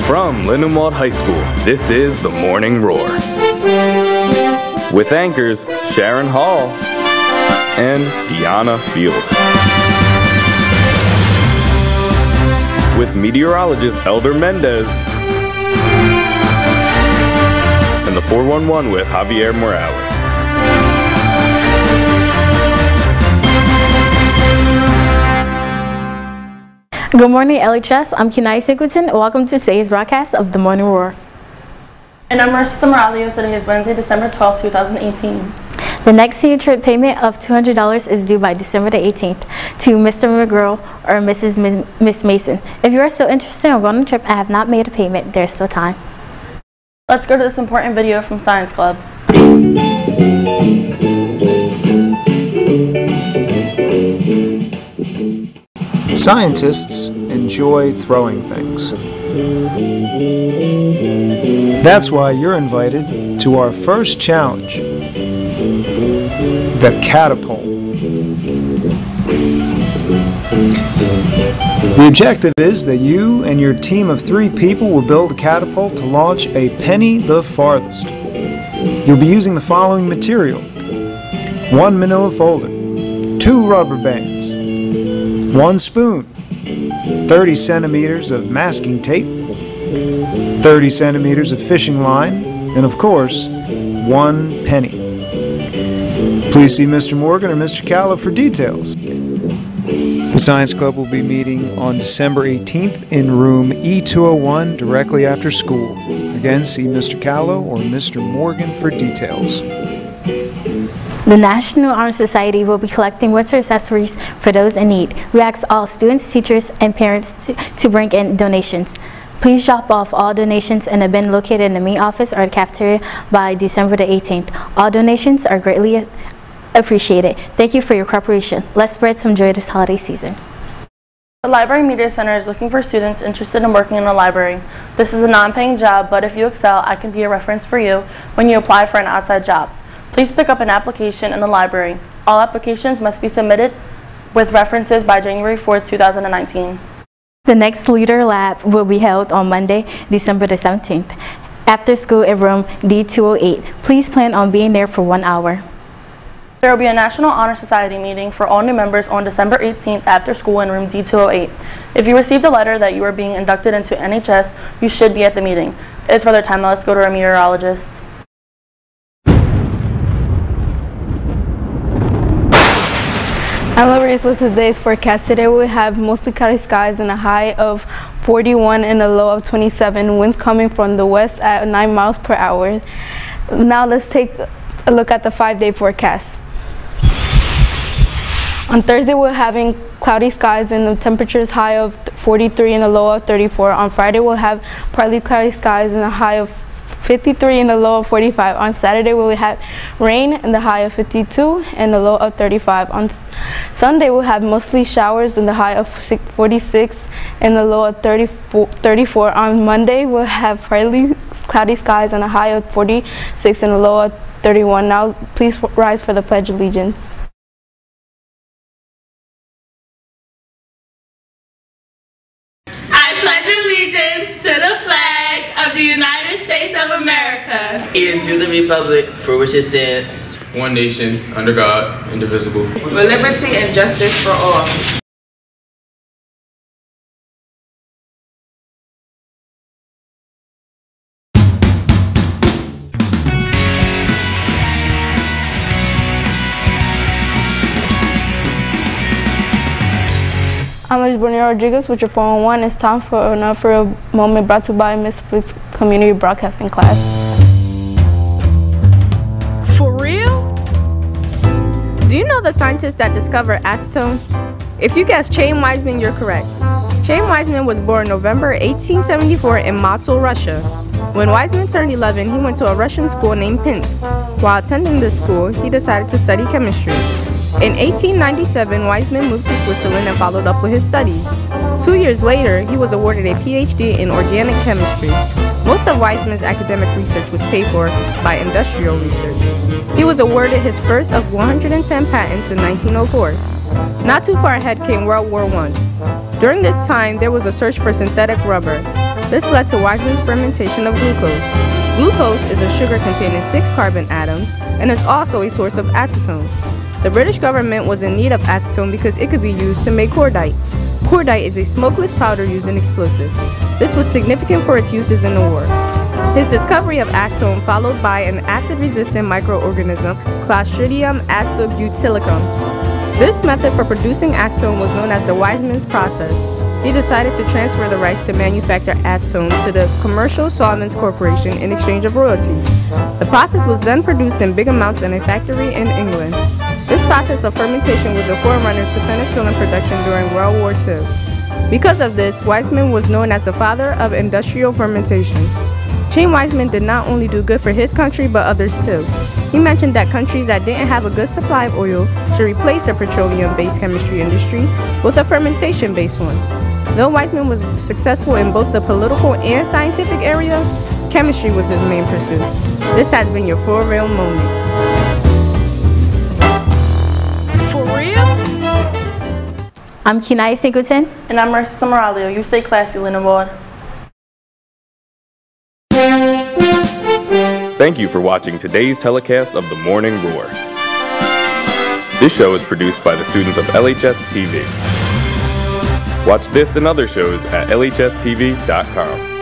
From Lindenwold High School, this is The Morning Roar. With anchors Sharon Hall and Deanna Fields. With meteorologist Elder Mendez. And the 411 with Javier Morales. Good morning, LHS. I'm Kenai Singleton. Welcome to today's broadcast of The Morning Roar. And I'm Marissa Morales. Today is Wednesday, December 12, 2018. The next senior trip payment of $200 is due by December the 18th to Mr. McGraw or Miss Mason. If you are still interested in going on a trip and have not made a payment, there's still time. Let's go to this important video from Science Club. Scientists enjoy throwing things. That's why you're invited to our first challenge, the catapult. The objective is that you and your team of 3 people will build a catapult to launch a penny the farthest. You'll be using the following material: 1 manila folder, 2 rubber bands, 1 spoon, 30 centimeters of masking tape, 30 centimeters of fishing line, and of course, 1 penny. Please see Mr. Morgan or Mr. Callow for details. The Science Club will be meeting on December 18th in room E201 directly after school. Again, see Mr. Callow or Mr. Morgan for details. The National Honor Society will be collecting winter accessories for those in need. We ask all students, teachers, and parents to bring in donations. Please drop off all donations in a bin located in the main office or the cafeteria by December the 18th. All donations are greatly appreciated. Thank you for your cooperation. Let's spread some joy this holiday season. The Library Media Center is looking for students interested in working in a library. This is a non-paying job, but if you excel, I can be a reference for you when you apply for an outside job. Please pick up an application in the library. All applications must be submitted with references by January 4th, 2019. The next Leader Lab will be held on Monday, December the 17th, after school in room D208. Please plan on being there for 1 hour. There will be a National Honor Society meeting for all new members on December 18th after school in room D208. If you received a letter that you are being inducted into NHS, you should be at the meeting. It's weather time. Now let's go to our meteorologist. I'm Laurice with today's forecast. Today we have mostly cloudy skies and a high of 41 and a low of 27. Winds coming from the west at 9 miles per hour. Now let's take a look at the 5-day forecast. On Thursday we're having cloudy skies and the temperatures high of 43 and a low of 34. On Friday we'll have partly cloudy skies and a high of 53 and a low of 45. On Saturday we will have rain and the high of 52 and the low of 35. On Sunday we'll have mostly showers and the high of 46 and the low of 34. On Monday we'll have partly cloudy skies and a high of 46 and a low of 31. Now please rise for the Pledge of Allegiance. I pledge allegiance to the flag of the United States of America and to the republic for which it stands, one nation, under God, indivisible, with liberty and justice for all. I'm Ms. Bonnie Rodriguez with your 411. It's time for another moment brought to you by Miss Flick's Community Broadcasting class. For real? Do you know the scientist that discovered acetone? If you guessed Chaim Weizmann, you're correct. Chaim Weizmann was born November 1874 in Moscow, Russia. When Weizmann turned 11, he went to a Russian school named Pinsk. While attending this school, he decided to study chemistry. In 1897, Weizmann moved to Switzerland and followed up with his studies. 2 years later, he was awarded a PhD in organic chemistry. Most of Weizmann's academic research was paid for by industrial research. He was awarded his first of 110 patents in 1904. Not too far ahead came World War I. During this time, there was a search for synthetic rubber. This led to Weizmann's fermentation of glucose. Glucose is a sugar containing 6 carbon atoms and is also a source of acetone. The British government was in need of acetone because it could be used to make cordite. Cordite is a smokeless powder used in explosives. This was significant for its uses in the war. His discovery of acetone followed by an acid-resistant microorganism, Clostridium acetobutylicum. This method for producing acetone was known as the Weizmann's process. He decided to transfer the rights to manufacture acetone to the Commercial Solvents Corporation in exchange of royalties. The process was then produced in big amounts in a factory in England. This process of fermentation was a forerunner to penicillin production during World War II. Because of this, Weizmann was known as the father of industrial fermentation. Chaim Weizmann did not only do good for his country but others too. He mentioned that countries that didn't have a good supply of oil should replace the petroleum-based chemistry industry with a fermentation-based one. Though Weizmann was successful in both the political and scientific area, chemistry was his main pursuit. This has been your For Real moment. For real? I'm Kenai Singleton. And I'm Marissa Moralio. You stay classy, Lynn Ward. Thank you for watching today's telecast of The Morning Roar. This show is produced by the students of LHS TV. Watch this and other shows at lhstv.com.